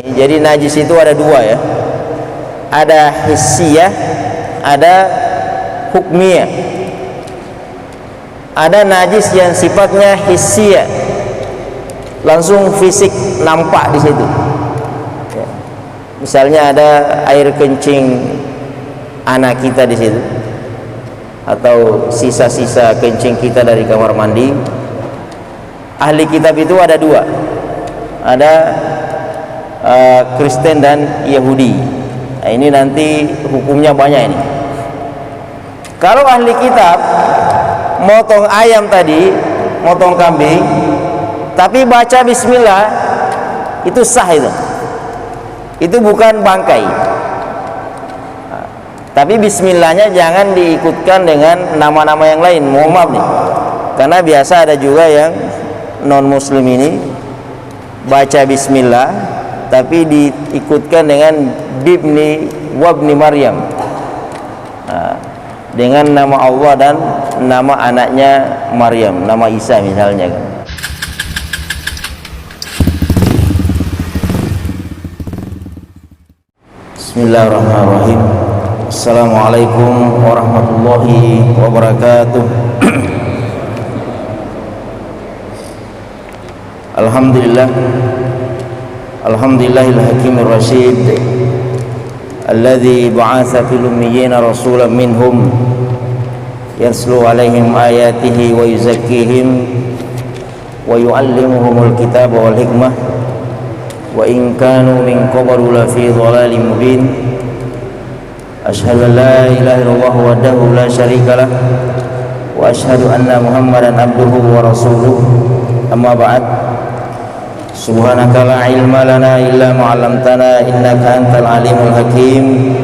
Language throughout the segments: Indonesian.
Jadi najis itu ada dua ya, ada hissiyah, ada hukmiyah. Ada najis yang sifatnya hissiyah, langsung fisik nampak di situ ya. Misalnya ada air kencing anak kita di situ, atau sisa-sisa kencing kita dari kamar mandi. Ahli kitab itu ada dua, ada Kristen dan Yahudi. Nah, ini nanti hukumnya banyak ini. Kalau ahli kitab motong ayam tadi, motong kambing, tapi baca bismillah, itu sah itu. Itu bukan bangkai. Nah, tapi bismillahnya jangan diikutkan dengan nama-nama yang lain. Mohon maaf nih, karena biasa ada juga yang non muslim ini baca bismillah tapi diikutkan dengan bibni wabni Maryam, nah, dengan nama Allah dan nama anaknya Maryam, nama Isa misalnya kan. Bismillahirrahmanirrahim. Assalamualaikum warahmatullahi wabarakatuh. Alhamdulillah, alhamdulillahil hakimir rasyid alladzi ba'atsa fil ummiyina rasulan minhum yatlu 'alaihim ayatihi wa yuzakkihim wa yu'allimuhumul kitaba wal hikmah wa in kanu min qablu la fi dhalalin mubin. Asyhadu an la ilaha illallah wahdahu la syarika lah wa asyhadu anna Muhammadan abduhu wa rasuluh. Amma ba'd. Subhanaka la ilma lana illa ma 'allamtana innaka antal alimul hakim.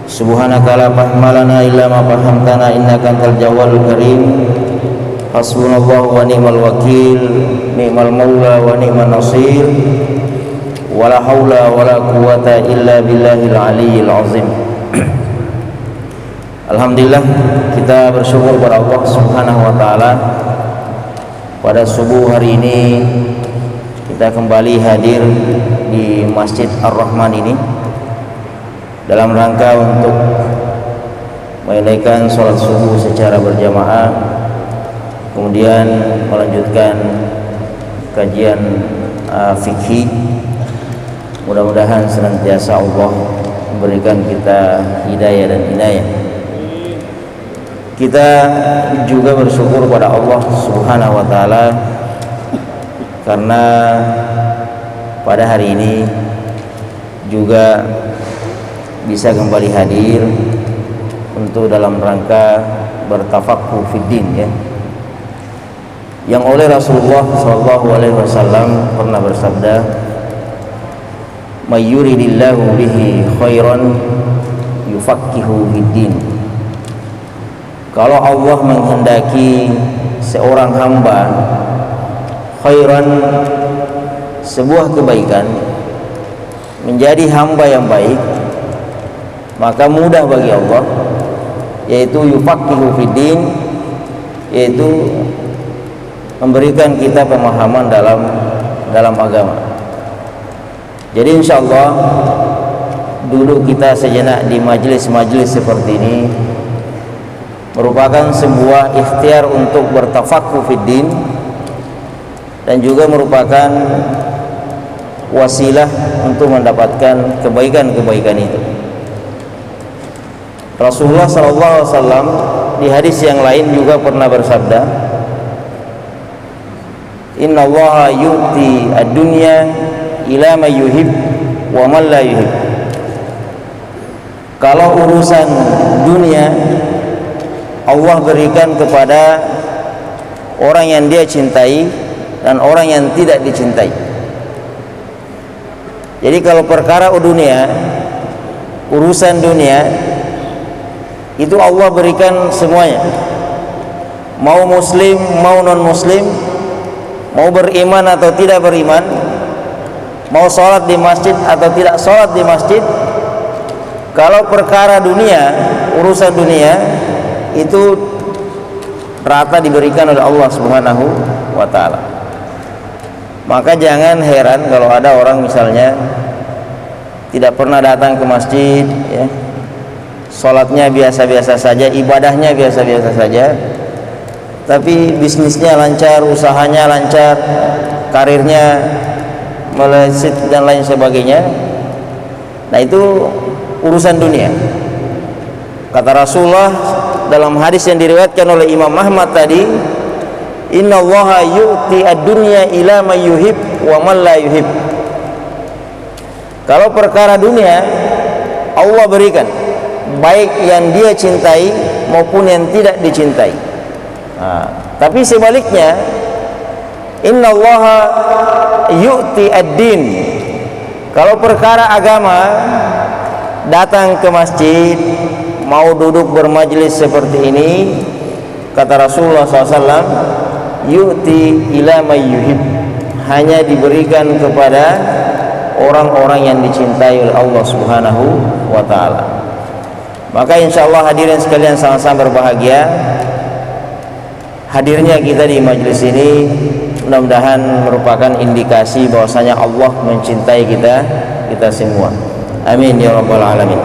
Subhanaka la fahma lana illa ma fahamtana innaka antal jawwadul karim. Hasbunallahu wa ni'mal wakil, ni'mal maula wa ni'man nasir. Wala haula wala quwata illa billahil aliyyil azim. Alhamdulillah, kita bersyukur kepada Allah Subhanahu wa taala. Pada subuh hari ini kita kembali hadir di Masjid Ar-Rahman ini dalam rangka untuk menunaikan sholat subuh secara berjamaah, kemudian melanjutkan kajian fikih. Mudah-mudahan senantiasa Allah memberikan kita hidayah dan inayah. Kita juga bersyukur kepada Allah Subhanahu wa taala karena pada hari ini juga bisa kembali hadir untuk dalam rangka bertafaqquh fiddin ya, yang oleh Rasulullah SAW pernah bersabda, may yuridillahu bihi khairan yufaqihu fiddin. Kalau Allah menghendaki seorang hamba khairan, sebuah kebaikan, menjadi hamba yang baik, maka mudah bagi Allah, yaitu yufaqihu fiddin, yaitu memberikan kita pemahaman dalam agama. Jadi insyaallah duduk kita sejenak di majelis-majelis seperti ini merupakan sebuah ikhtiar untuk bertafaqquh fiddin, dan juga merupakan wasilah untuk mendapatkan kebaikan-kebaikan itu. Rasulullah SAW di hadis yang lain juga pernah bersabda, Inna Allaha yu'ti ad-dunya ila man yuhib wa man la yuhib. Kalau urusan dunia, Allah berikan kepada orang yang dia cintai dan orang yang tidak dicintai. Jadi kalau perkara dunia, urusan dunia, itu Allah berikan semuanya. Mau muslim, mau non muslim, mau beriman atau tidak beriman, mau sholat di masjid atau tidak sholat di masjid, kalau perkara dunia, urusan dunia, itu rata diberikan oleh Allah Subhanahu wa ta'ala. Maka jangan heran kalau ada orang misalnya tidak pernah datang ke masjid, ya, sholatnya biasa-biasa saja, ibadahnya biasa-biasa saja, tapi bisnisnya lancar, usahanya lancar, karirnya melesat dan lain sebagainya. Nah, itu urusan dunia. Kata Rasulullah dalam hadis yang diriwayatkan oleh Imam Ahmad tadi, innallaha yu'ti ad-dunya ila man yuhib wa man la yuhib. Kalau perkara dunia Allah berikan, baik yang dia cintai maupun yang tidak dicintai. Tapi sebaliknya, innallaha yu'ti ad-din. Kalau perkara agama, datang ke masjid, mau duduk bermajlis seperti ini, kata Rasulullah SAW, yu'ti ila may yuhib, hanya diberikan kepada orang-orang yang dicintai oleh Allah Subhanahu wa ta'ala. Maka insyaallah hadirin sekalian sama-sama berbahagia, hadirnya kita di majelis ini mudah-mudahan merupakan indikasi bahwasanya Allah mencintai kita semua. Amin ya rabbal alamin.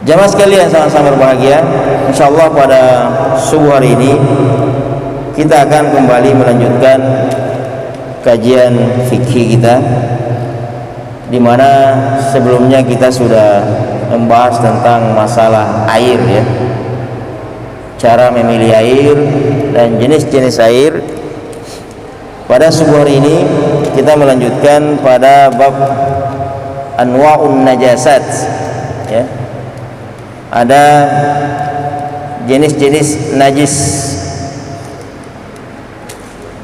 Jamaah sekalian sama-sama berbahagia, insyaallah pada subuh hari ini kita akan kembali melanjutkan kajian fikih kita, di mana sebelumnya kita sudah membahas tentang masalah air, ya, cara memilih air dan jenis-jenis air. Pada subuh hari ini kita melanjutkan pada bab anwa'un najasat, ya. Ada jenis-jenis najis.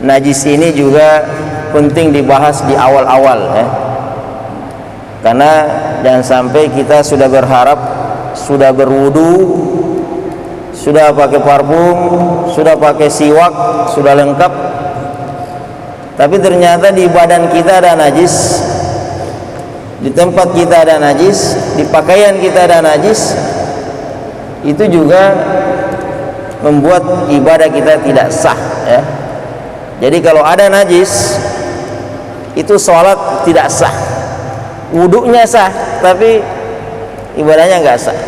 Najis ini juga penting dibahas di awal-awal, ya. Karena jangan sampai kita sudah berharap, sudah berwudu, sudah pakai parfum, sudah pakai siwak, sudah lengkap, tapi ternyata di badan kita ada najis, di tempat kita ada najis, di pakaian kita ada najis. Itu juga membuat ibadah kita tidak sah, ya. Jadi kalau ada najis, itu sholat tidak sah. Wudunya sah, tapi ibadahnya nggak sah.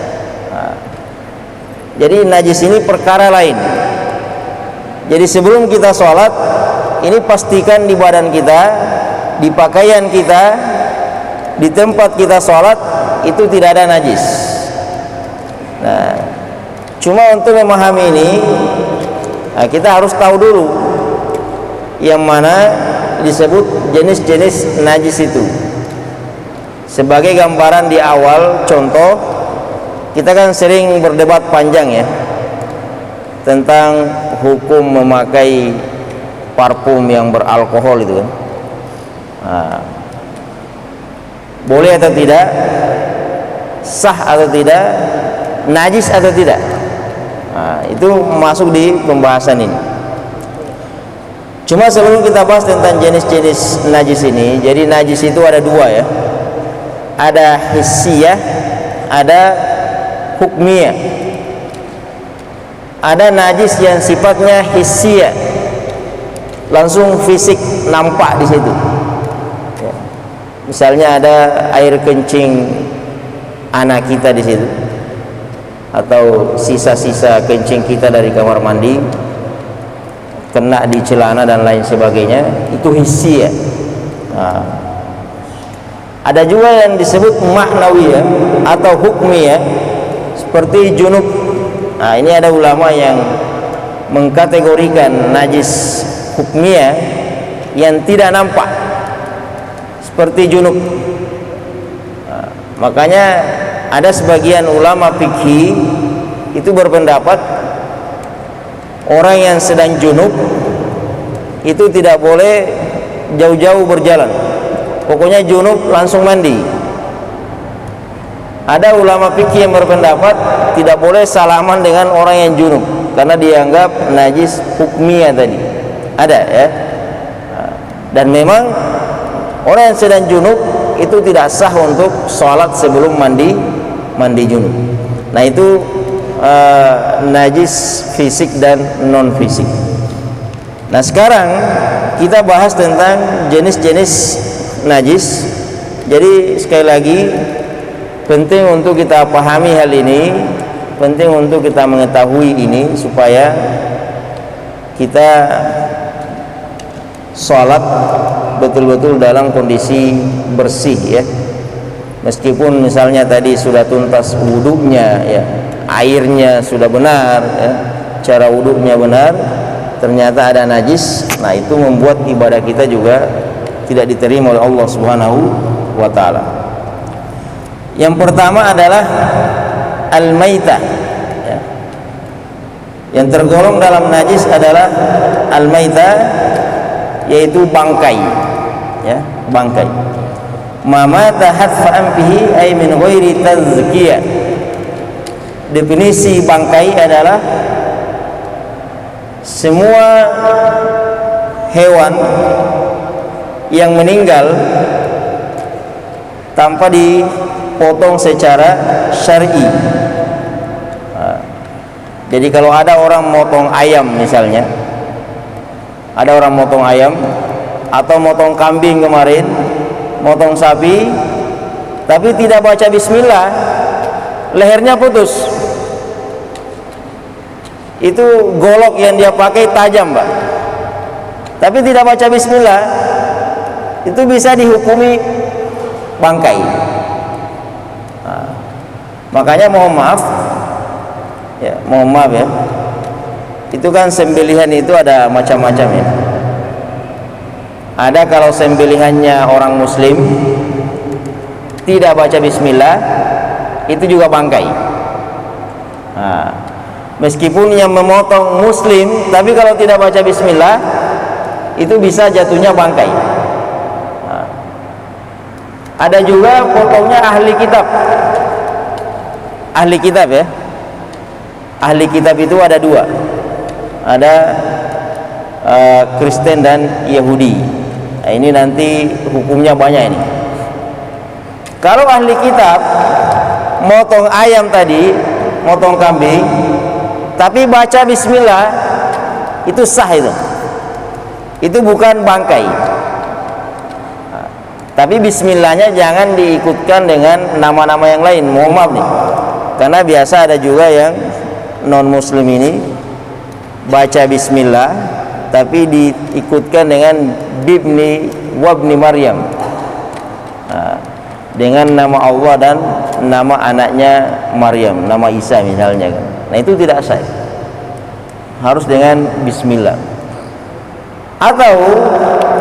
Jadi najis ini perkara lain. Jadi sebelum kita sholat, ini pastikan di badan kita, di pakaian kita, di tempat kita sholat itu tidak ada najis. Nah, cuma untuk memahami ini, kita harus tahu dulu yang mana disebut jenis-jenis najis itu. Sebagai gambaran di awal, contoh, kita kan sering berdebat panjang, ya, tentang hukum memakai parfum yang beralkohol itu kan. Boleh atau tidak, sah atau tidak, najis atau tidak. Itu masuk di pembahasan ini. Cuma sebelum kita bahas tentang jenis-jenis najis ini, jadi najis itu ada dua, ya. Ada hissiyah, ada hukmiyah. Ada najis yang sifatnya hissiyah, langsung fisik nampak di situ, ya. Misalnya ada air kencing anak kita di situ, atau sisa-sisa kencing kita dari kamar mandi kena di celana dan lain sebagainya, itu hissiyah. Ada juga yang disebut ma'nawiyah atau hukmiyah, seperti junub. Ini ada ulama yang mengkategorikan najis hukmiyah yang tidak nampak, seperti junub. Makanya ada sebagian ulama fikih itu berpendapat orang yang sedang junub itu tidak boleh jauh-jauh berjalan, pokoknya junub langsung mandi. Ada ulama fikih yang berpendapat tidak boleh salaman dengan orang yang junub karena dianggap najis hukmiyah tadi. Ada, ya. Dan memang orang yang sedang junub itu tidak sah untuk sholat sebelum mandi junub. Nah, itu najis fisik dan non fisik. Nah, sekarang kita bahas tentang jenis-jenis najis. Jadi sekali lagi penting untuk kita pahami hal ini, penting untuk kita mengetahui ini supaya kita sholat betul-betul dalam kondisi bersih ya. Meskipun misalnya tadi sudah tuntas wudunya ya, airnya sudah benar ya, cara wudunya benar, ternyata ada najis, nah itu membuat ibadah kita juga tidak diterima oleh Allah Subhanahu wa taala. Yang pertama adalah al-maitah ya. Yang tergolong dalam najis adalah al-maitah, yaitu bangkai ya, bangkai. Mama tahatfa amfihi ay min ghairi tazkiyah. Definisi bangkai adalah semua hewan yang meninggal tanpa dipotong secara syar'i. Jadi kalau ada orang motong ayam misalnya, ada orang motong ayam atau motong kambing kemarin, motong sapi, tapi tidak baca bismillah, lehernya putus. Itu golok yang dia pakai tajam, Pak. Tapi tidak baca bismillah, itu bisa dihukumi bangkai. Nah, makanya mohon maaf ya, itu kan sembelihan itu ada macam-macam ya. Ada kalau sembelihannya orang muslim tidak baca bismillah, itu juga bangkai. Nah, meskipun yang memotong muslim, tapi kalau tidak baca bismillah, itu bisa jatuhnya bangkai. Nah, ada juga potongnya ahli kitab. Ahli kitab ya. Ahli kitab itu ada dua. Ada Kristen dan Yahudi. Nah, ini nanti hukumnya banyak ini. Kalau ahli kitab motong ayam tadi, motong kambing, tapi baca bismillah, itu sah itu. Itu bukan bangkai. Nah, tapi bismillahnya jangan diikutkan dengan nama-nama yang lain. Mohon maaf nih. Karena biasa ada juga yang non muslim ini baca bismillah tapi diikutkan dengan bibni wabni Maryam, nah, dengan nama Allah dan nama anaknya Maryam, nama Isa misalnya kan. Nah itu tidak sah, harus dengan bismillah. Atau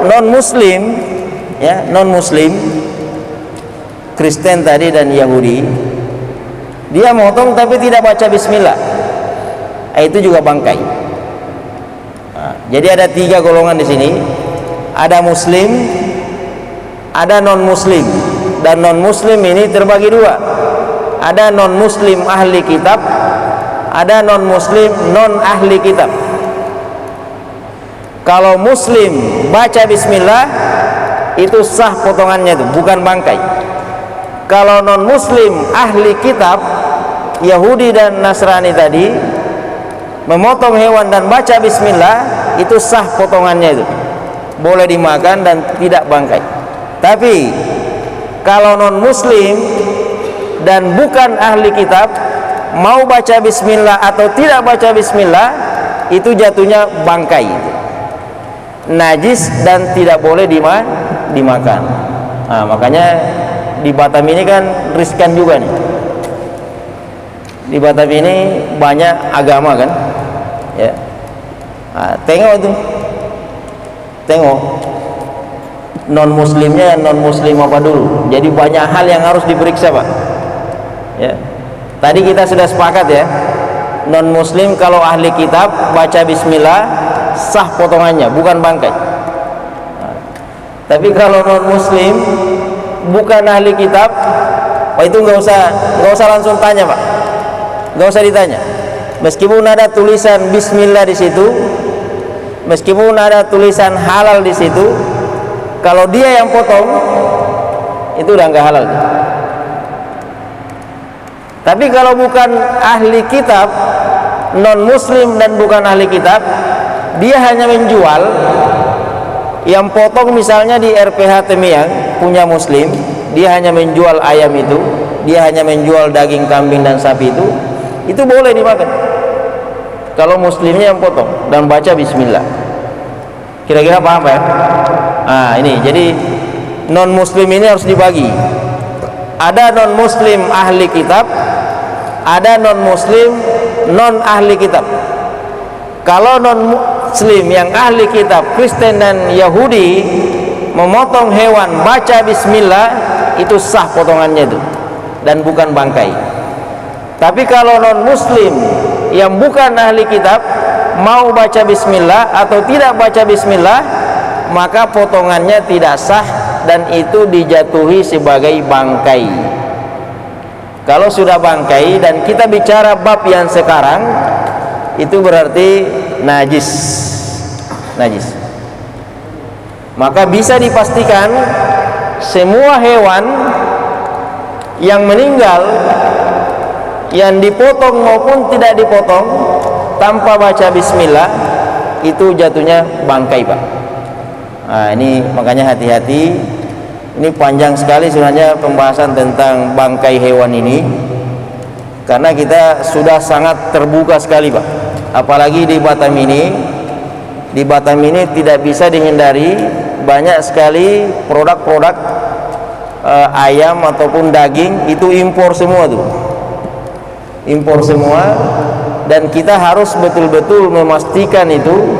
non muslim ya, non muslim Kristen tadi dan Yahudi, dia motong tapi tidak baca bismillah, itu juga bangkai. Nah, jadi ada tiga golongan di sini. Ada muslim, ada non muslim, dan non muslim ini terbagi dua. Ada non muslim ahli kitab, ada non muslim non ahli kitab. Kalau muslim baca bismillah, itu sah potongannya, itu bukan bangkai. Kalau non muslim ahli kitab, Yahudi dan Nasrani tadi memotong hewan dan baca bismillah, itu sah potongannya, itu boleh dimakan dan tidak bangkai. Tapi kalau non muslim dan bukan ahli kitab mau baca bismillah atau tidak baca bismillah, itu jatuhnya bangkai, najis dan tidak boleh dimakan. Nah, makanya di Batam ini kan riskan juga nih. Di Batam ini banyak agama kan ya. Nah, tengok tuh, tengok non muslimnya, non muslim apa dulu. Jadi banyak hal yang harus diperiksa, Pak ya. Tadi kita sudah sepakat ya, non muslim kalau ahli kitab baca bismillah sah potongannya, bukan bangkai. Nah, tapi kalau non muslim bukan ahli kitab, Pak, itu nggak usah langsung tanya, Pak, nggak usah ditanya. Meskipun ada tulisan bismillah di situ, meskipun ada tulisan halal di situ, kalau dia yang potong, itu udah nggak halal. Tapi kalau bukan ahli kitab, non muslim dan bukan ahli kitab, dia hanya menjual, yang potong misalnya di RPH Temiang punya muslim, dia hanya menjual ayam itu, dia hanya menjual daging kambing dan sapi itu boleh dimakan kalau muslimnya yang potong dan baca bismillah. Kira-kira paham ya? Nah ini, jadi non muslim ini harus dibagi. Ada non muslim ahli kitab, ada non muslim non ahli kitab. Kalau non muslim yang ahli kitab, Kristen dan Yahudi, memotong hewan baca bismillah, itu sah potongannya itu dan bukan bangkai. Tapi kalau non muslim yang bukan ahli kitab mau baca bismillah atau tidak baca bismillah, maka potongannya tidak sah dan itu dijatuhi sebagai bangkai. Kalau sudah bangkai dan kita bicara bab yang sekarang, itu berarti najis. Maka bisa dipastikan semua hewan yang meninggal, yang dipotong maupun tidak dipotong tanpa baca bismillah, itu jatuhnya bangkai, Pak. Nah ini makanya hati-hati. Ini panjang sekali sebenarnya pembahasan tentang bangkai hewan ini, karena kita sudah sangat terbuka sekali, Pak. Apalagi di Batam ini. Di Batam ini tidak bisa dihindari banyak sekali produk-produk ayam ataupun daging itu impor semua tuh. Impor semua, dan kita harus betul-betul memastikan itu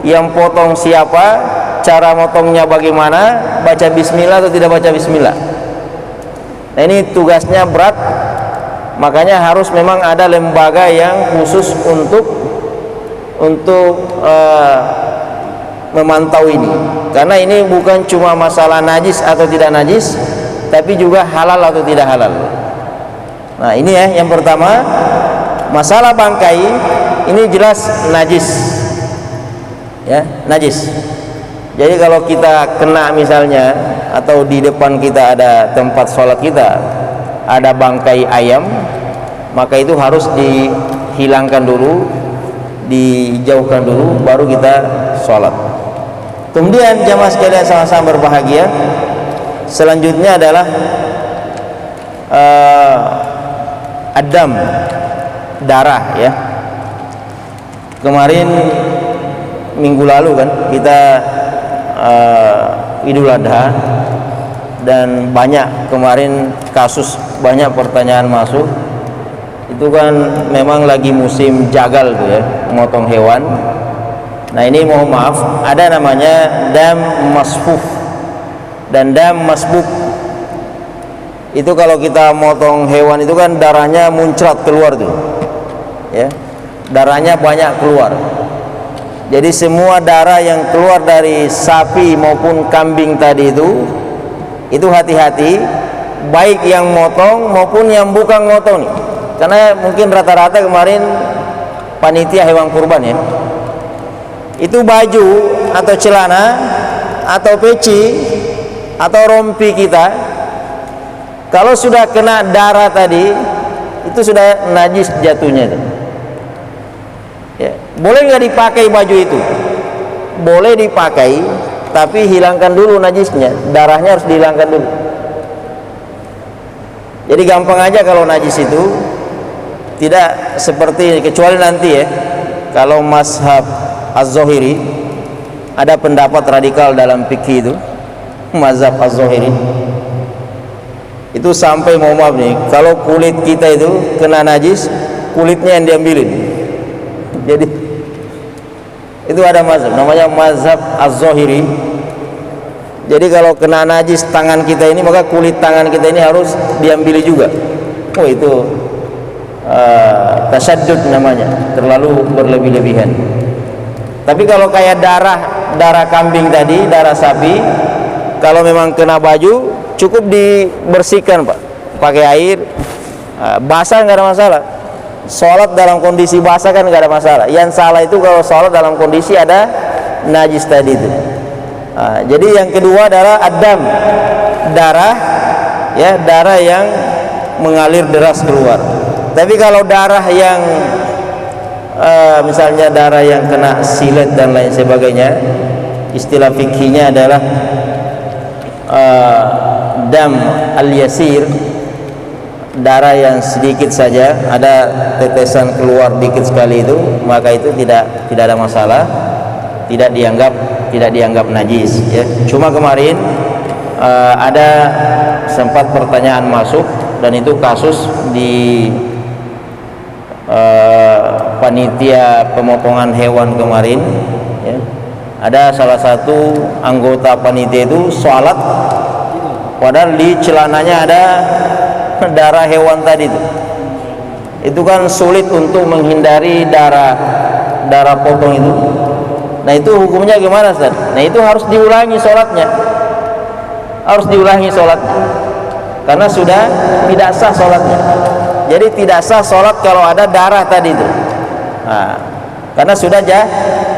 yang potong siapa, cara motongnya bagaimana, baca bismillah atau tidak baca bismillah. Nah ini tugasnya berat, makanya harus memang ada lembaga yang khusus untuk memantau ini, karena ini bukan cuma masalah najis atau tidak najis, tapi juga halal atau tidak halal. Nah ini ya, yang pertama masalah bangkai ini jelas najis ya, najis. Jadi kalau kita kena misalnya, atau di depan kita ada tempat sholat kita ada bangkai ayam, maka itu harus dihilangkan dulu, dijauhkan dulu, baru kita sholat. Kemudian jamaah sekalian sama-sama berbahagia, selanjutnya adalah adam, darah ya. Kemarin minggu lalu kan kita Idul Adha, dan banyak kemarin kasus, banyak pertanyaan masuk. Itu kan memang lagi musim jagal tuh ya, memotong hewan. Nah ini mohon maaf, ada namanya dam masfuf dan dam masbuk. Itu kalau kita motong hewan itu kan darahnya muncrat keluar tuh ya, darahnya banyak keluar. Jadi semua darah yang keluar dari sapi maupun kambing tadi itu hati-hati, baik yang motong maupun yang bukan motong nih. Karena mungkin rata-rata kemarin panitia hewan kurban ya, itu baju atau celana atau peci atau rompi kita, kalau sudah kena darah tadi, itu sudah najis jatuhnya. Ya, boleh nggak dipakai baju itu? Boleh dipakai, tapi hilangkan dulu najisnya, darahnya harus dihilangkan dulu. Jadi gampang aja kalau najis itu, tidak seperti, kecuali nanti ya, kalau mazhab Az-Zahiri, ada pendapat radikal dalam fikih itu, mazhab Az-Zahiri itu sampai mau maaf nih, kalau kulit kita itu kena najis, kulitnya yang diambilin. Jadi itu ada mazhab namanya mazhab Az-Zahiri. Jadi kalau kena najis tangan kita ini, maka kulit tangan kita ini harus diambil juga. Oh itu tasaddud namanya, terlalu berlebih-lebihan. Tapi kalau kayak darah kambing tadi, darah sapi, kalau memang kena baju, cukup dibersihkan Pak, pakai air, basah nggak ada masalah. Sholat dalam kondisi basah kan nggak ada masalah. Yang salah itu kalau sholat dalam kondisi ada najis tadi itu. Jadi yang kedua adalah adam, darah ya, darah yang mengalir deras keluar. Tapi kalau darah yang misalnya darah yang kena silet dan lain sebagainya, istilah fikihnya adalah dam al-yasir, darah yang sedikit saja, ada tetesan keluar dikit sekali itu, maka itu tidak ada masalah, tidak dianggap najis ya. Cuma kemarin ada sempat pertanyaan masuk, dan itu kasus di panitia pemotongan hewan kemarin ya. Ada salah satu anggota panitia itu sholat padahal di celananya ada darah hewan tadi itu kan sulit untuk menghindari darah potong itu. Nah itu hukumnya gimana, Ustaz? Nah itu harus diulangi sholatnya, karena sudah tidak sah sholatnya. Jadi tidak sah sholat kalau ada darah tadi itu, karena sudah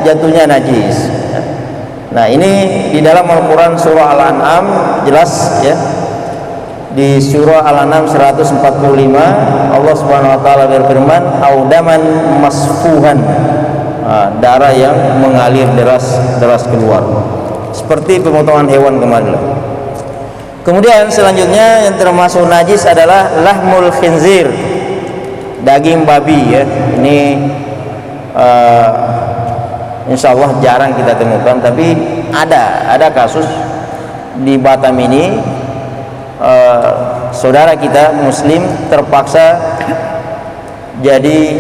jatuhnya najis. Nah ini di dalam Al-Quran surah Al-An'am jelas ya. Di surah Al-An'am 145 Allah Subhanahu wa taala berfirman, audaman masfuhan, darah yang mengalir deras keluar, seperti pemotongan hewan kemarin. Kemudian selanjutnya yang termasuk najis adalah lahmul khinzir, daging babi ya. Ini insya Allah jarang kita temukan, tapi ada kasus di Batam ini, saudara kita muslim terpaksa jadi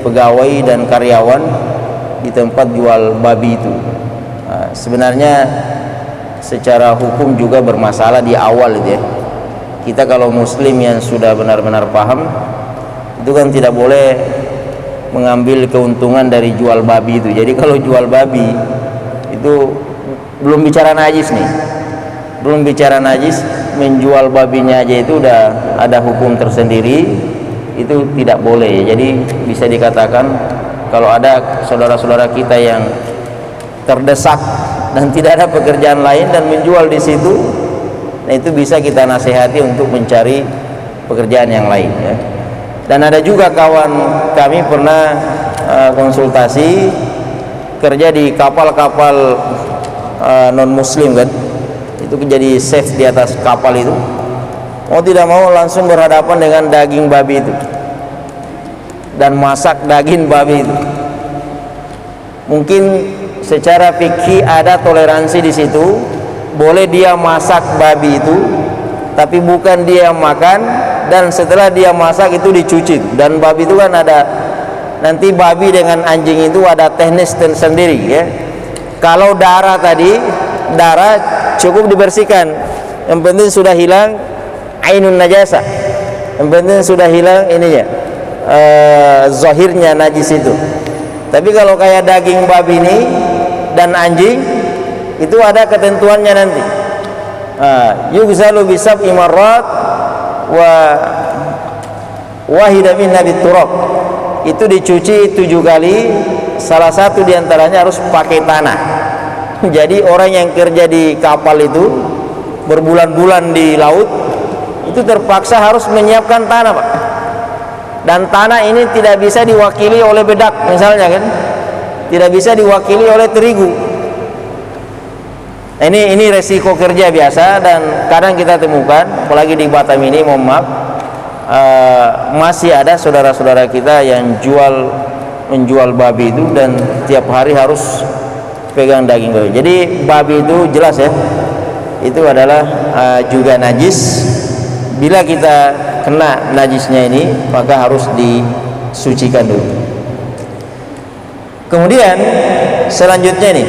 pegawai dan karyawan di tempat jual babi itu. Sebenarnya secara hukum juga bermasalah di awal itu ya. Kita kalau muslim yang sudah benar-benar paham, itu kan tidak boleh mengambil keuntungan dari jual babi itu. Jadi kalau jual babi itu belum bicara najis nih, menjual babinya aja itu udah ada hukum tersendiri, itu tidak boleh. Jadi bisa dikatakan kalau ada saudara-saudara kita yang terdesak dan tidak ada pekerjaan lain dan menjual di situ, nah itu bisa kita nasihati untuk mencari pekerjaan yang lain ya. Dan ada juga kawan kami pernah konsultasi kerja di kapal-kapal non muslim kan, itu jadi chef di atas kapal itu, mau tidak mau langsung berhadapan dengan daging babi itu dan masak daging babi itu. Mungkin secara fikih ada toleransi di situ, boleh dia masak babi itu, tapi bukan dia makan. Dan setelah dia masak itu dicuci, dan babi itu kan ada, nanti babi dengan anjing itu ada teknis sendiri ya. Kalau darah cukup dibersihkan, yang penting sudah hilang ainun najasa, yang penting sudah hilang ininya zahirnya najis itu. Tapi kalau kayak daging babi ini dan anjing itu ada ketentuannya nanti. Yughsalu bisab imarat wahida minha biturab, itu dicuci 7 kali, salah satu diantaranya harus pakai tanah. Jadi orang yang kerja di kapal itu berbulan-bulan di laut itu terpaksa harus menyiapkan tanah, Pak. Dan tanah ini tidak bisa diwakili oleh bedak misalnya kan, tidak bisa diwakili oleh terigu. Ini resiko kerja biasa, dan kadang kita temukan apalagi di Batam ini, mohon maaf, masih ada saudara-saudara kita yang menjual babi itu dan tiap hari harus pegang daging babi. Jadi babi itu jelas ya, itu adalah juga najis. Bila kita kena najisnya ini, maka harus disucikan dulu. Kemudian selanjutnya nih,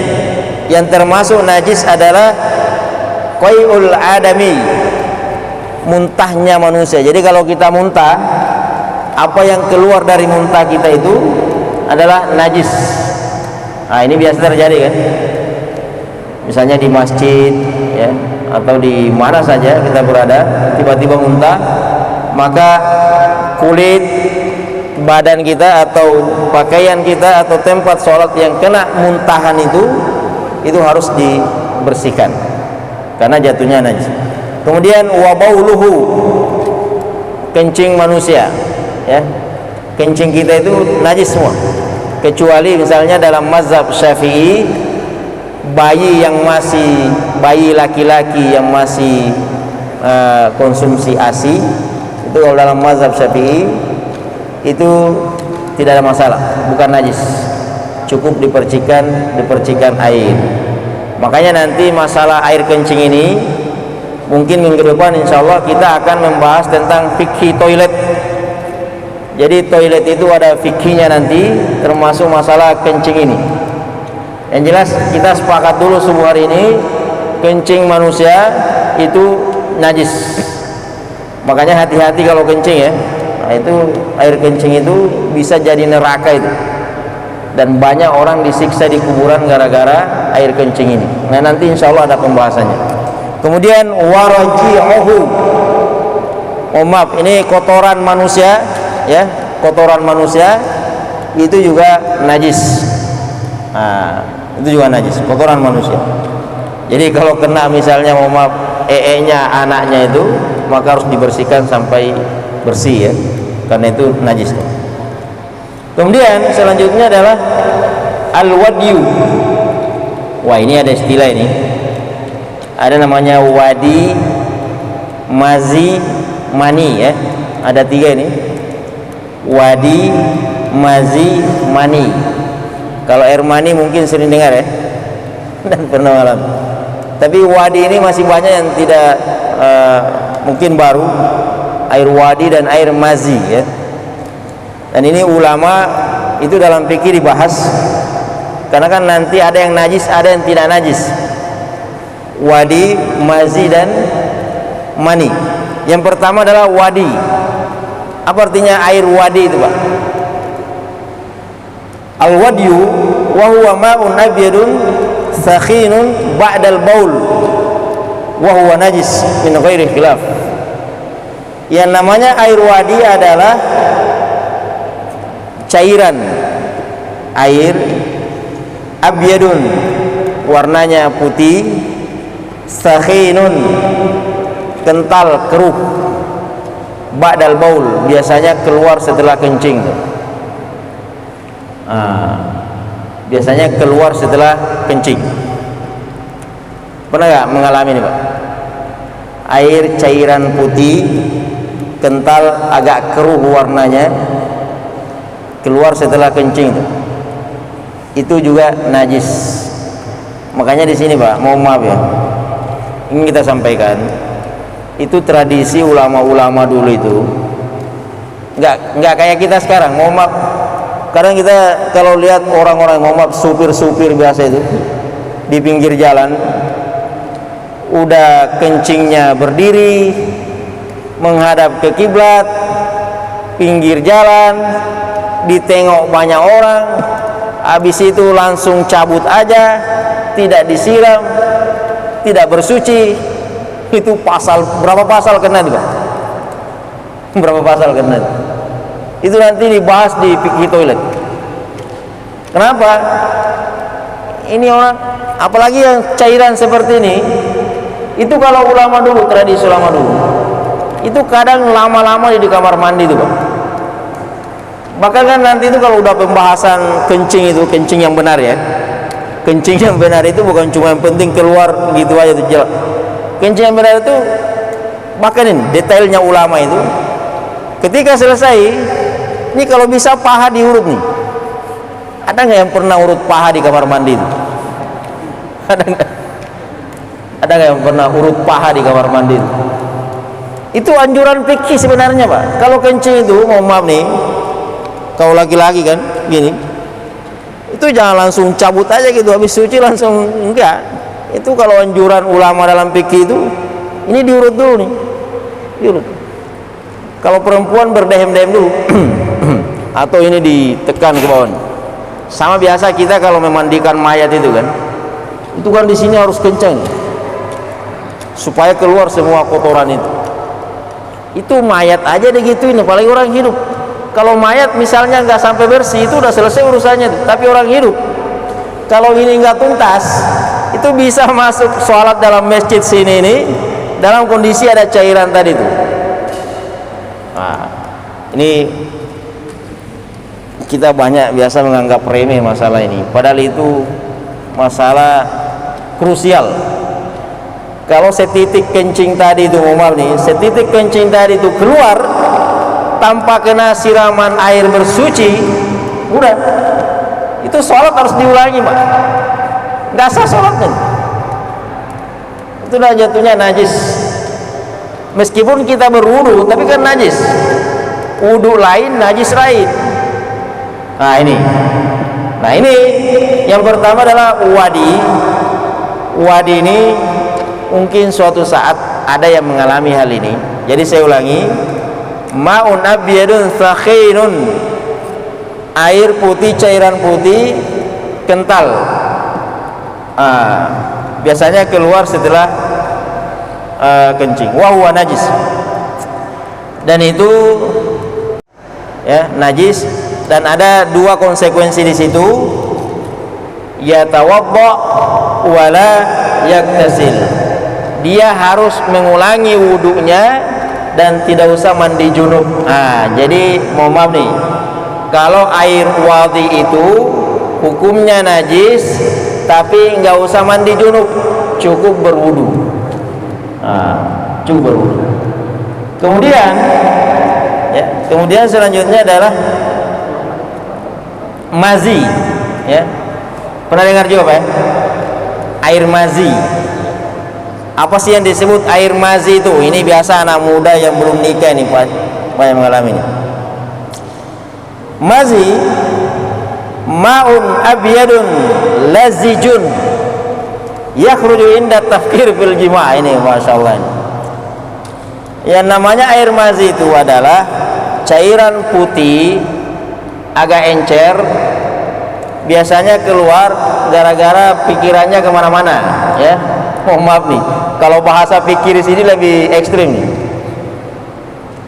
yang termasuk najis adalah qai'ul adami, muntahnya manusia. Jadi kalau kita muntah, apa yang keluar dari muntah kita itu adalah najis. Nah ini biasa terjadi kan, misalnya di masjid ya, atau di mana saja kita berada, tiba-tiba muntah, maka kulit badan kita atau pakaian kita atau tempat sholat yang kena muntahan itu harus dibersihkan karena jatuhnya najis. Kemudian wabauluhu, kencing manusia ya, kencing kita itu najis semua, kecuali misalnya dalam mazhab Syafi'i, bayi laki-laki yang masih konsumsi ASI itu kalau dalam mazhab Syafi'i itu tidak ada masalah, bukan najis, cukup dipercikan air. Makanya nanti masalah air kencing ini mungkin minggu depan insya Allah kita akan membahas tentang fikih toilet. Jadi toilet itu ada fikihnya nanti, termasuk masalah kencing ini. Yang jelas kita sepakat dulu subuh hari ini, kencing manusia itu najis. Makanya hati-hati kalau kencing ya. Nah, itu air kencing itu bisa jadi neraka itu. Dan banyak orang disiksa di kuburan gara-gara air kencing ini. Nah, nanti insya Allah ada pembahasannya. Kemudian waraji'uhu. Oh maaf, ini kotoran manusia ya, kotoran manusia itu juga najis. Nah, itu juga najis, kotoran manusia. Jadi kalau kena misalnya mau maaf nya anaknya itu, maka harus dibersihkan sampai bersih ya, karena itu najis. Kemudian selanjutnya adalah al-wadyu. Wah, ini ada istilah ini. Ada namanya wadi, mazi, mani ya. Ada 3 ini. Wadi, mazi, mani. Kalau air mani mungkin sering dengar ya, dan pernah alami. Tapi wadi ini masih banyak yang tidak mungkin baru. Air wadi dan air mazi ya. Dan ini ulama itu dalam fikih dibahas, karena kan nanti ada yang najis, ada yang tidak najis. Wadi, mazi dan mani. Yang pertama adalah wadi. Apa artinya air wadi itu, Pak? Al-wadyu wa huwa ma'un abyadun sakhinun ba'dal baul wa huwa najis min ghairi khilaf. Yang namanya air wadi adalah cairan air abyadun, warnanya putih, sakhinun, kental, keruh, ba'dal baul, biasanya keluar setelah kencing. Biasanya keluar setelah kencing. Pernah gak mengalami ini, Pak? Air cairan putih, kental, agak keruh warnanya, keluar setelah kencing. Itu juga najis. Makanya di sini, Pak, mohon maaf ya, ingin kita sampaikan, itu tradisi ulama-ulama dulu itu nggak kayak kita sekarang. Mohon maaf, kadang kita kalau lihat orang-orang, mohon maaf, supir-supir biasa itu di pinggir jalan udah kencingnya berdiri menghadap ke kiblat, pinggir jalan, ditengok banyak orang, habis itu langsung cabut aja, tidak disiram, tidak bersuci. Itu pasal, berapa pasal kena itu, Pak? Berapa pasal kena itu? Itu nanti dibahas di fikih toilet. Kenapa? Ini orang, apalagi yang cairan seperti ini, itu kalau ulama dulu, tradisi ulama dulu, itu kadang lama-lama di kamar mandi itu, Pak. Bahkan kan nanti itu kalau udah pembahasan kencing itu, kencing yang benar ya, kencing yang benar itu bukan cuma yang penting keluar gitu aja tuh, jelas. Kencing yang benar itu bahkan ini detailnya ulama itu, ketika selesai ini kalau bisa paha diurut nih. Ada nggak yang pernah urut paha di kamar mandi itu? Ada nggak? Ada nggak yang pernah urut paha di kamar mandi itu? Itu anjuran fikih sebenarnya, Pak. Kalau kencing itu, mohon maaf nih, kalau laki-laki kan gini, itu jangan langsung cabut aja gitu, habis suci langsung, enggak. Itu kalau anjuran ulama dalam fikih itu, ini diurut dulu nih, diurut. Kalau perempuan berdehem-dehem dulu atau ini ditekan ke bawah. Sama biasa kita kalau memandikan mayat itu kan di sini harus kencang supaya keluar semua kotoran itu. Itu mayat aja digituin, apalagi orang hidup. Kalau mayat misalnya nggak sampai bersih, itu udah selesai urusannya tuh. Tapi orang hidup, kalau ini nggak tuntas, itu bisa masuk sholat dalam masjid sini ini dalam kondisi ada cairan tadi tuh. Nah, ini kita banyak biasa menganggap remeh masalah ini, padahal itu masalah krusial. Kalau setitik kencing tadi itu normal nih, setitik kencing tadi itu keluar tanpa kena siraman air bersuci, udah itu sholat harus diulangi, Pak. Nggak sah sholatnya. Itu udah jatuhnya najis. Meskipun kita berwudu, tapi kan najis. Wudu lain, najis lain. Nah ini yang pertama adalah wadi. Wadi ini mungkin suatu saat ada yang mengalami hal ini. Jadi saya ulangi, ma'un abyadun thakhinun, air putih, cairan putih kental. Biasanya keluar setelah kencing, wa huwa najis, dan itu ya najis. Dan ada dua konsekuensi di situ, yatawadda wala yaktasil, dia harus mengulangi wudunya dan tidak usah mandi junub. Jadi mohon maaf nih, kalau air wadi itu hukumnya najis, tapi nggak usah mandi junub, cukup berwudu. Cukup berwudu. Kemudian selanjutnya adalah mazi, ya. Pernah dengar juga Pak ya? Air mazi. Apa sih yang disebut air mazi itu? Ini biasa anak muda yang belum nikah nih Pak yang mengalami ini. Mazi ma'un abyadun lazijun yakhruju inda tafkir fil jima'. Ini Masya Allah ini. Yang namanya air mazi itu adalah cairan putih agak encer, biasanya keluar gara-gara pikirannya kemana-mana, ya. Oh maaf nih, kalau bahasa pikir di sini lebih ekstrim nih.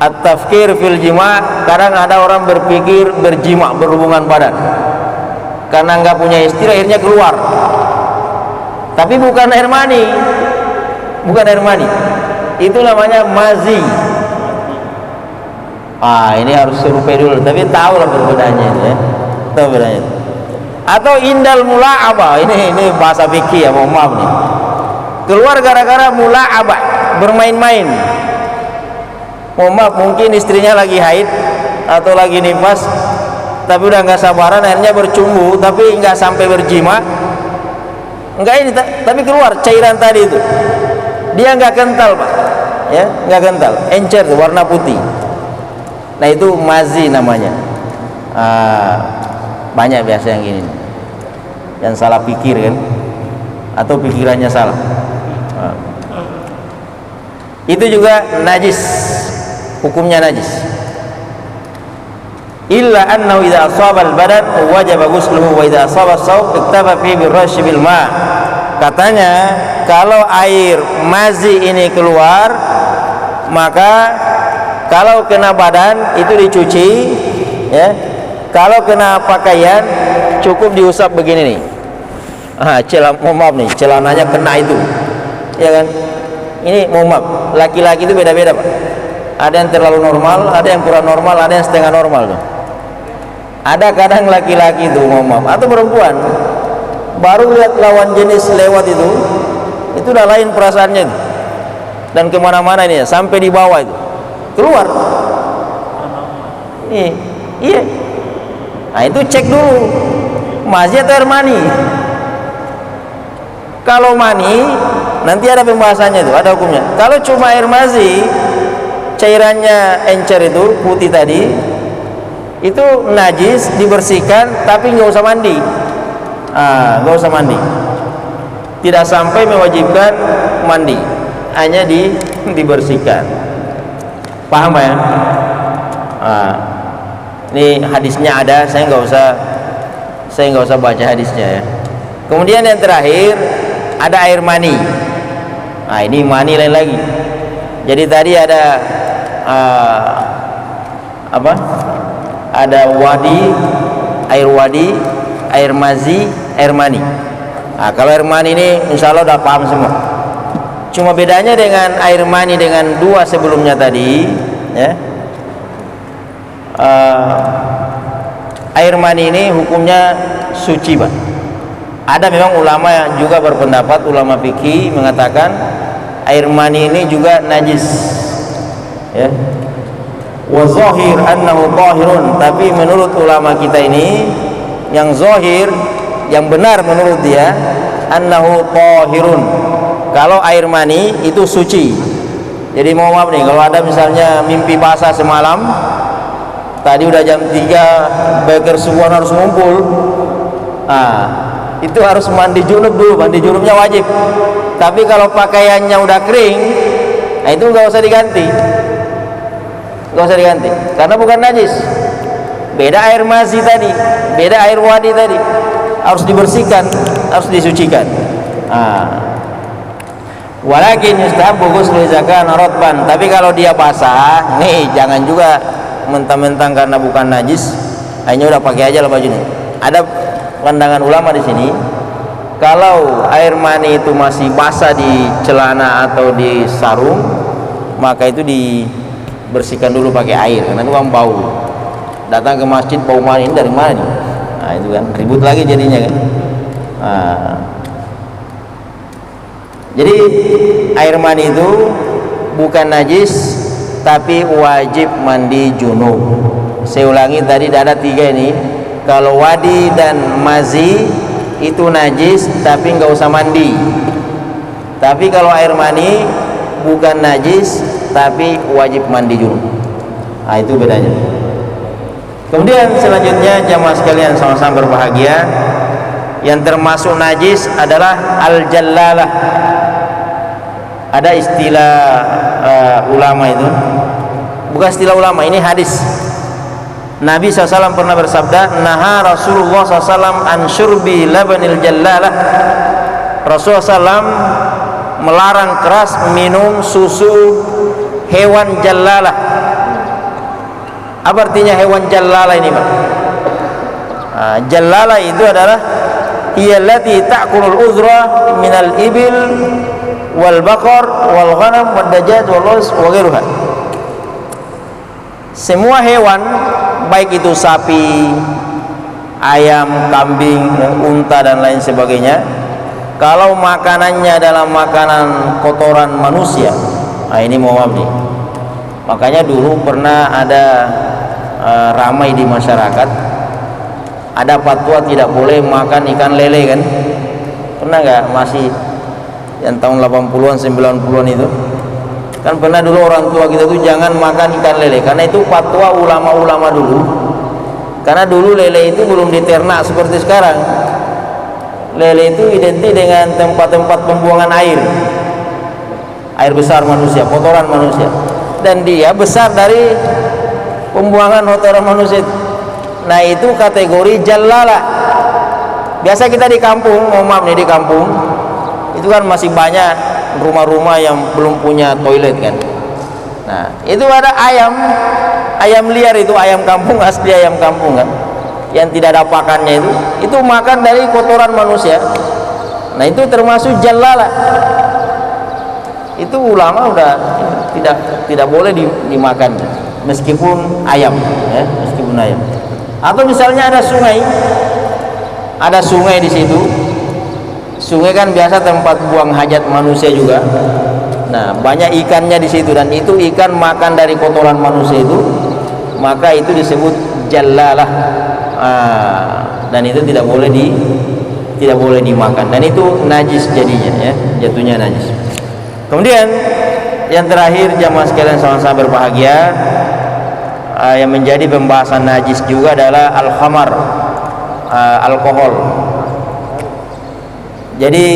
At-tafkir fil jima', kadang ada orang berpikir berjima, berhubungan badan, karena nggak punya istri akhirnya keluar. Tapi bukan air mani, itu namanya mazi. Ini harus survei dulu, tapi tahu lah perbedaannya itu, ya. Tahu bedanya. Atau indal mula'abah, ini bahasa fikih ya, mohon maaf nih. Keluar gara-gara mula'abah, bermain-main. Mohon maaf, mungkin istrinya lagi haid atau lagi nifas, tapi udah nggak sabaran, akhirnya bercumbu, tapi nggak sampai berjima. Enggak ini, tapi keluar cairan tadi itu. Dia nggak kental Pak, ya, nggak kental, encer, warna putih. Nah itu mazi namanya. Banyak biasa yang gini, yang salah pikir kan, atau pikirannya salah. Itu juga najis, hukumnya najis. Illa annahu idza asaba al-badan wajaba ghusluhu wa idza asaba as-sawb iktaba fi birrash bil ma'. Katanya kalau air mazi ini keluar, maka kalau kena badan itu dicuci, ya. Kalau kena pakaian cukup diusap begini nih. Mohon maaf nih, celananya kena itu, ya kan? Ini mohon maaf, laki-laki itu beda-beda Pak. Ada yang terlalu normal, ada yang kurang normal, ada yang setengah normal tuh. Ada kadang laki-laki itu mohon maaf, atau perempuan baru lihat lawan jenis lewat itu udah lain perasaannya itu. Dan kemana-mana ini ya, sampai di bawah itu keluar. Iya. Nah itu cek dulu mazi atau air mani. Kalau mani nanti ada pembahasannya itu, ada hukumnya. Kalau cuma air mazi, cairannya encer itu putih tadi, itu najis, dibersihkan, tapi nggak usah mandi. Nggak usah mandi. Tidak sampai mewajibkan mandi, hanya dibersihkan. Paham Pak ya? Ini hadisnya ada, saya nggak usah baca hadisnya ya. Kemudian yang terakhir ada air mani. Ini mani lain lagi. Jadi tadi ada ada wadi, air mazi, air mani. Kalau air mani ini insya Allah udah paham semua. Cuma bedanya dengan air mani dengan dua sebelumnya tadi, ya. air mani ini hukumnya suci, Pak. Ada memang ulama yang juga berpendapat, ulama fikih mengatakan air mani ini juga najis, ya. Wa zahir annahu tahirun, tapi menurut ulama kita ini yang zahir, yang benar menurut dia, annahu tahirun, kalau air mani itu suci. Jadi mohon maaf nih, kalau ada misalnya mimpi basah semalam, tadi udah jam 3, beker subuhan harus ngumpul, itu harus mandi junub dulu. Mandi junubnya wajib. Tapi kalau pakaiannya udah kering, nah itu nggak usah diganti, nggak usah diganti, karena bukan najis. Beda air mazi tadi, beda air wadi tadi, harus dibersihkan, harus disucikan. Walakin yustahabbu ghuslu idza kana ratban, tapi kalau dia basah, nih jangan juga mentang-mentang karena bukan najis hanya udah pakai aja lah baju ini. Ada pandangan ulama di sini, kalau air mani itu masih basah di celana atau di sarung, maka itu dibersihkan dulu pakai air, karena itu kan bau. Datang ke masjid bau mani, ini dari mana nih? Nah itu kan ribut lagi jadinya kan. Jadi air mani itu bukan najis, tapi wajib mandi junub. Saya ulangi, tadi ada 3 ini. Kalau wadi dan mazi itu najis, tapi nggak usah mandi. Tapi kalau air mani bukan najis, tapi wajib mandi junub. Nah itu bedanya. Kemudian selanjutnya jamaah sekalian sama-sama berbahagia, yang termasuk najis adalah al-jallalah. Ada istilah ulama itu, bukan istilah ulama, ini hadis. Nabi SAW pernah bersabda, naha Rasulullah SAW an syurbi labanil jallalah. Rasulullah SAW melarang keras minum susu hewan jallalah. Apa artinya hewan jallalah ini, Pak? Jallalah itu adalah iyallati ta'kulul uzra minal ibil wal baqar wal ghanam wad dajaj wal lus wa ghairuha. Semua hewan, baik itu sapi, ayam, kambing, unta dan lain sebagainya, kalau makanannya adalah makanan kotoran manusia, nah ini mohon maaf nih. Makanya dulu pernah ada ramai di masyarakat, ada fatwa tidak boleh makan ikan lele kan? Pernah nggak? Masih yang tahun 80-an 90-an itu kan pernah dulu orang tua kita tuh jangan makan ikan lele, karena itu fatwa ulama-ulama dulu. Karena dulu lele itu belum diternak seperti sekarang. Lele itu identik dengan tempat-tempat pembuangan air besar manusia, kotoran manusia, dan dia besar dari pembuangan kotoran manusia. Nah itu kategori jallalah. Biasa kita di kampung, mohon maaf nih, di kampung itu kan masih banyak rumah-rumah yang belum punya toilet kan. Nah itu ada ayam liar, itu ayam kampung, asli ayam kampung kan, yang tidak ada pakannya, itu makan dari kotoran manusia. Nah itu termasuk jallalah. Itu ulama udah tidak boleh dimakan meskipun ayam, ya, meskipun ayam. Atau misalnya ada sungai di situ. Sungai kan biasa tempat buang hajat manusia juga. Nah, banyak ikannya di situ, dan itu ikan makan dari kotoran manusia itu, maka itu disebut jallalah. Dan itu tidak boleh dimakan, dan itu najis jadinya, ya, jatuhnya najis. Kemudian yang terakhir jamaah sekalian sama-sama berbahagia, yang menjadi pembahasan najis juga adalah al-khamar, alkohol. Jadi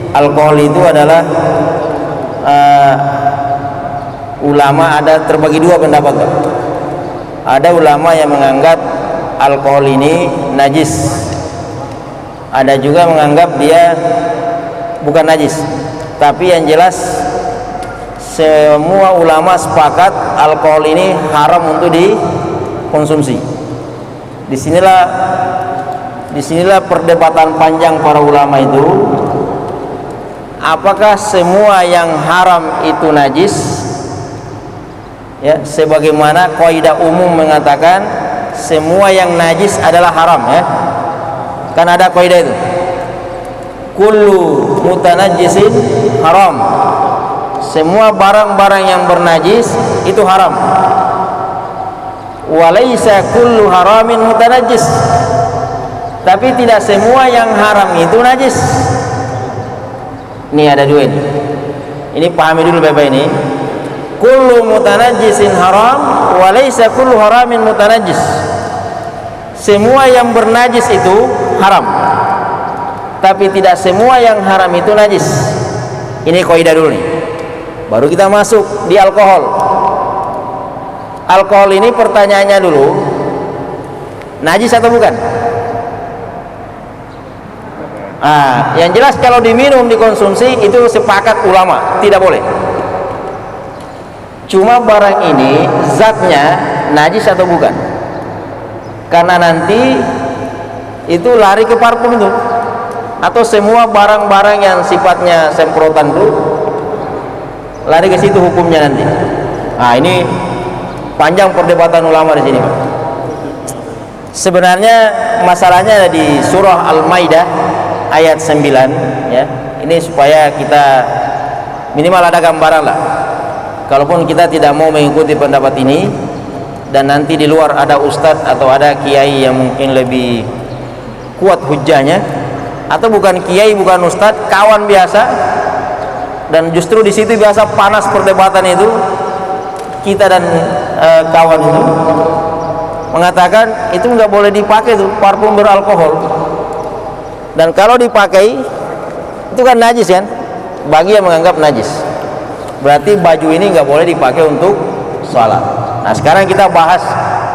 alkohol itu adalah ulama ada terbagi 2 pendapat. Ada ulama yang menganggap alkohol ini najis, ada juga menganggap dia bukan najis. Tapi yang jelas semua ulama sepakat alkohol ini haram untuk dikonsumsi. Disinilah perdebatan panjang para ulama itu, apakah semua yang haram itu najis, ya, sebagaimana kaidah umum mengatakan semua yang najis adalah haram, ya. Kan ada kaidah itu. Kullu mutanajjisin haram. Semua barang-barang yang bernajis itu haram. Walaysa kullu haramin mutanajjis. Tapi tidak semua yang haram itu najis. Ini ada dua ini. Ini pahami dulu Bapak ini. Kullu mutanajjisin haram, walaysa kullu haramin mutanajjis. Semua yang bernajis itu haram, tapi tidak semua yang haram itu najis. Ini kaidah dulu nih. Baru kita masuk di alkohol. Alkohol ini pertanyaannya dulu, najis atau bukan? Yang jelas kalau diminum, dikonsumsi itu sepakat ulama tidak boleh. Cuma barang ini zatnya najis atau bukan? Karena nanti itu lari ke parfum itu, atau semua barang-barang yang sifatnya semprotan itu lari ke situ hukumnya nanti. Ini panjang perdebatan ulama di sini, Pak. Sebenarnya masalahnya ada di surah Al-Maidah ayat 9, ya. Ini supaya kita minimal ada gambaran lah. Kalaupun kita tidak mau mengikuti pendapat ini, dan nanti di luar ada ustadz atau ada kiai yang mungkin lebih kuat hujahnya, atau bukan kiai, bukan ustadz, kawan biasa, dan justru di situ biasa panas perdebatan itu, kita dan kawan itu mengatakan itu nggak boleh dipakai tuh parfum beralkohol, dan kalau dipakai itu kan najis kan, bagi yang menganggap najis, berarti baju ini nggak boleh dipakai untuk sholat. Nah, sekarang kita bahas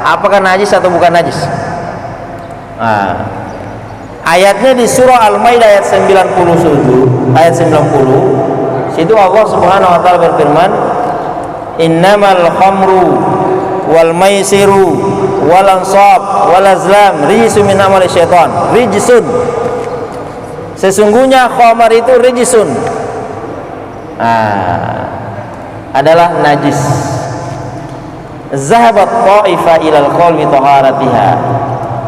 apakah najis atau bukan najis. Ayatnya di surah Al-Maidah ayat 97, ayat 90. Situ Allah Subhanahu wa taala berfirman, "Innamal khamru wal maisiru wal ansab wal azlam rijsun min amali syaitan." Rijsun. Sesungguhnya khamar itu rijsun. Adalah najis. Zahabat ta'ifa ilal qalbi taharatiha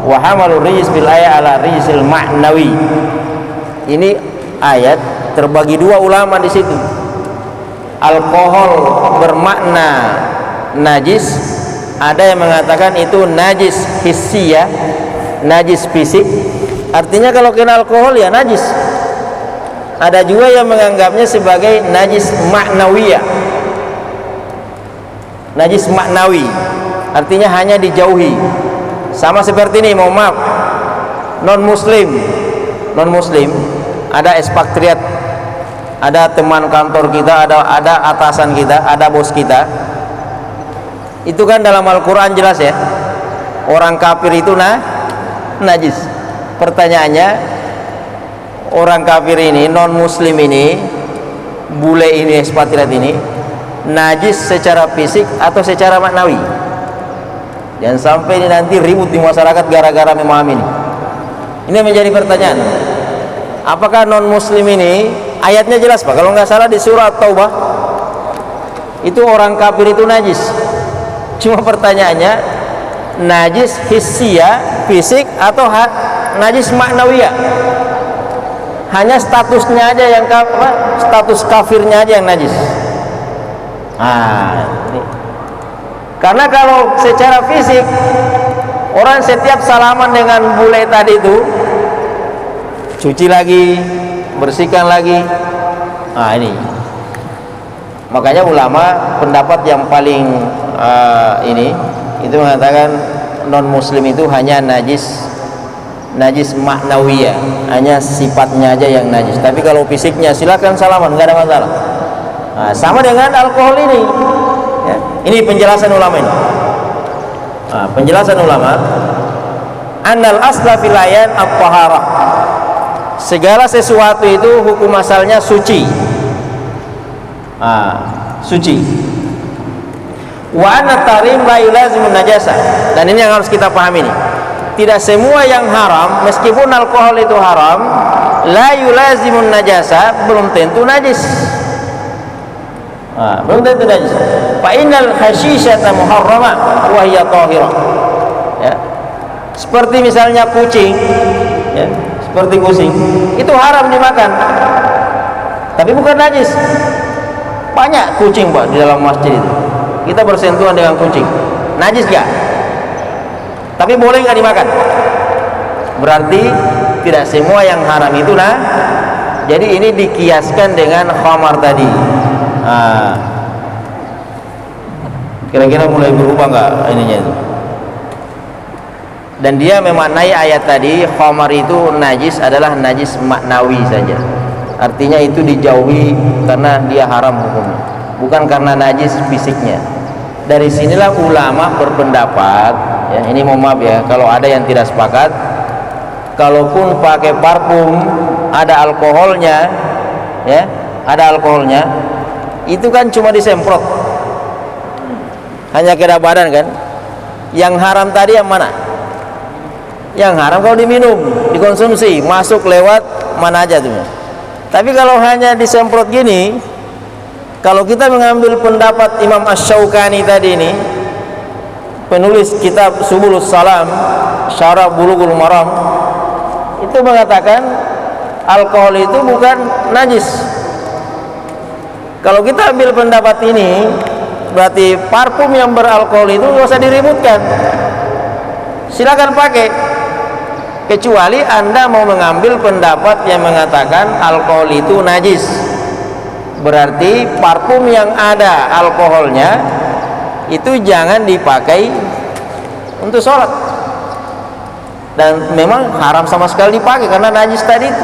wa hamalur rijs bil ayat ala rijsil ma'nawi. Ini ayat terbagi dua ulama di situ. Alkohol bermakna najis, ada yang mengatakan itu najis hissiyah, najis fisik, artinya kalau kena alkohol ya najis. Ada juga yang menganggapnya sebagai najis ma'nawiyah, najis maknawi, artinya hanya dijauhi. Sama seperti ini, mohon maaf, non muslim, ada ekspatriat, ada teman kantor kita, ada atasan kita, ada bos kita. Itu kan dalam Al-Quran jelas ya, orang kafir itu najis. Pertanyaannya, orang kafir ini, non muslim ini, bule ini, ekspatriat ini, najis secara fisik atau secara maknawi? Jangan sampai ini nanti ribut di masyarakat gara-gara memahami ini. Ini menjadi pertanyaan. Apakah non muslim ini, ayatnya jelas Pak, kalau nggak salah di surah Taubah itu orang kafir itu najis. Cuma pertanyaannya, najis hissiyah fisik atau najis maknawiyah? Hanya statusnya aja yang status kafirnya aja yang najis. Ini. Karena kalau secara fisik, orang setiap salaman dengan bule tadi itu cuci lagi, bersihkan lagi. Ini. Makanya ulama pendapat yang paling ini itu mengatakan non muslim itu hanya najis maknawiyah, hanya sifatnya aja yang najis. Tapi kalau fisiknya silakan salaman, nggak ada masalah. Sama dengan alkohol ini, ya. Ini penjelasan ulama ini. Penjelasan ulama, annal asla fil ayan at-taharah. Segala sesuatu itu hukum asalnya suci. Suci. Wa anna tarim la yulazimun najasa. Dan ini yang harus kita pahami nih. Tidak semua yang haram, meskipun alkohol itu haram, la yulazimun najasa, belum tentu najis. Belum tentu najis. Fa innal hasyisyata muharramah wa hiya tahirah. Ya. Seperti misalnya kucing, ya, seperti kucing, itu haram dimakan, tapi bukan najis. Banyak kucing Pak di dalam masjid itu. Kita bersentuhan dengan kucing, najis gak? Tapi boleh nggak dimakan? Berarti tidak semua yang haram itu jadi ini dikiaskan dengan khamar tadi. Kira-kira mulai berubah nggak ininya itu? Dan dia memaknai ayat tadi, khamar itu najis adalah najis maknawi saja. Artinya itu dijauhi karena dia haram hukumnya, bukan karena najis fisiknya. Dari sinilah ulama berpendapat, ya, ini mohon maaf ya kalau ada yang tidak sepakat, kalaupun pakai parfum ada alkoholnya, ya, ada alkoholnya, itu kan cuma disemprot, hanya kena badan kan. Yang haram tadi yang mana? Yang haram kalau diminum, dikonsumsi, masuk lewat mana aja tuh. Tapi kalau hanya disemprot gini, kalau kita mengambil pendapat Imam Asy-Syaukani tadi ini, penulis kitab Subulus Salam, Syarah Bulughul Maram, itu mengatakan alkohol itu bukan najis. Kalau kita ambil pendapat ini, berarti parfum yang beralkohol itu nggak usah diributkan, silakan pakai. Kecuali Anda mau mengambil pendapat yang mengatakan alkohol itu najis, berarti parfum yang ada alkoholnya itu jangan dipakai untuk sholat, dan memang haram sama sekali dipakai karena najis tadi itu.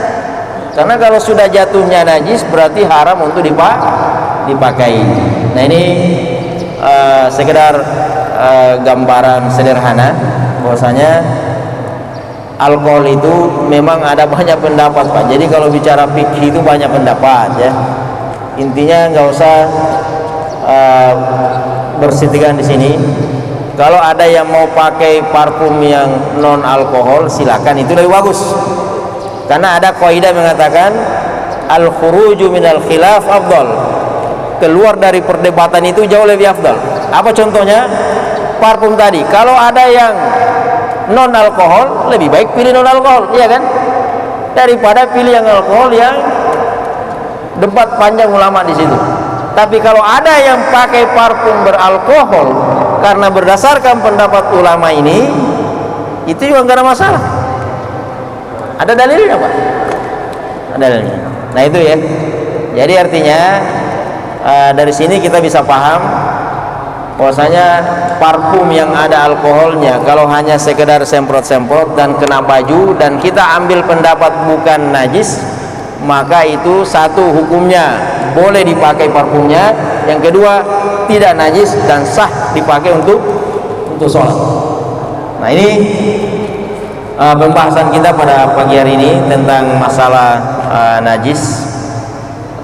Karena kalau sudah jatuhnya najis berarti haram untuk dipakai. Nah ini sekedar gambaran sederhana bahwasanya alkohol itu memang ada banyak pendapat Pak. Jadi kalau bicara fikih itu banyak pendapat ya. Intinya nggak usah bersitikan di sini. Kalau ada yang mau pakai parfum yang non alkohol silakan, itu lebih bagus. Karena ada kaidah mengatakan al khuruju minal khilaf afdal. Keluar dari perdebatan itu jauh lebih afdal. Apa contohnya? Parfum tadi. Kalau ada yang non alkohol, lebih baik pilih non alkohol, iya kan? Daripada pilih yang alkohol yang debat panjang ulama di situ. Tapi kalau ada yang pakai parfum beralkohol karena berdasarkan pendapat ulama ini, itu juga nggak ada masalah. Ada dalilnya Pak? Ada dalilnya. Nah itu ya. Jadi artinya dari sini kita bisa paham bahwasanya parfum yang ada alkoholnya kalau hanya sekedar semprot-semprot dan kena baju dan kita ambil pendapat bukan najis, maka itu satu hukumnya boleh dipakai parfumnya, yang kedua tidak najis dan sah dipakai untuk sholat. Nah ini pembahasan kita pada pagi hari ini tentang masalah najis.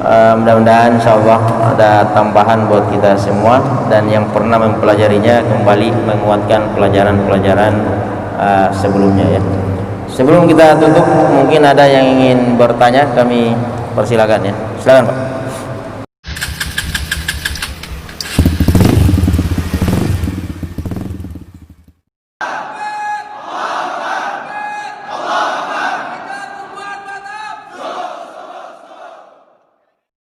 Mudah-mudahan insyaallah ada tambahan buat kita semua, dan yang pernah mempelajarinya kembali menguatkan pelajaran-pelajaran sebelumnya ya. Sebelum kita tutup, mungkin ada yang ingin bertanya, kami persilakan ya. Silakan Pak.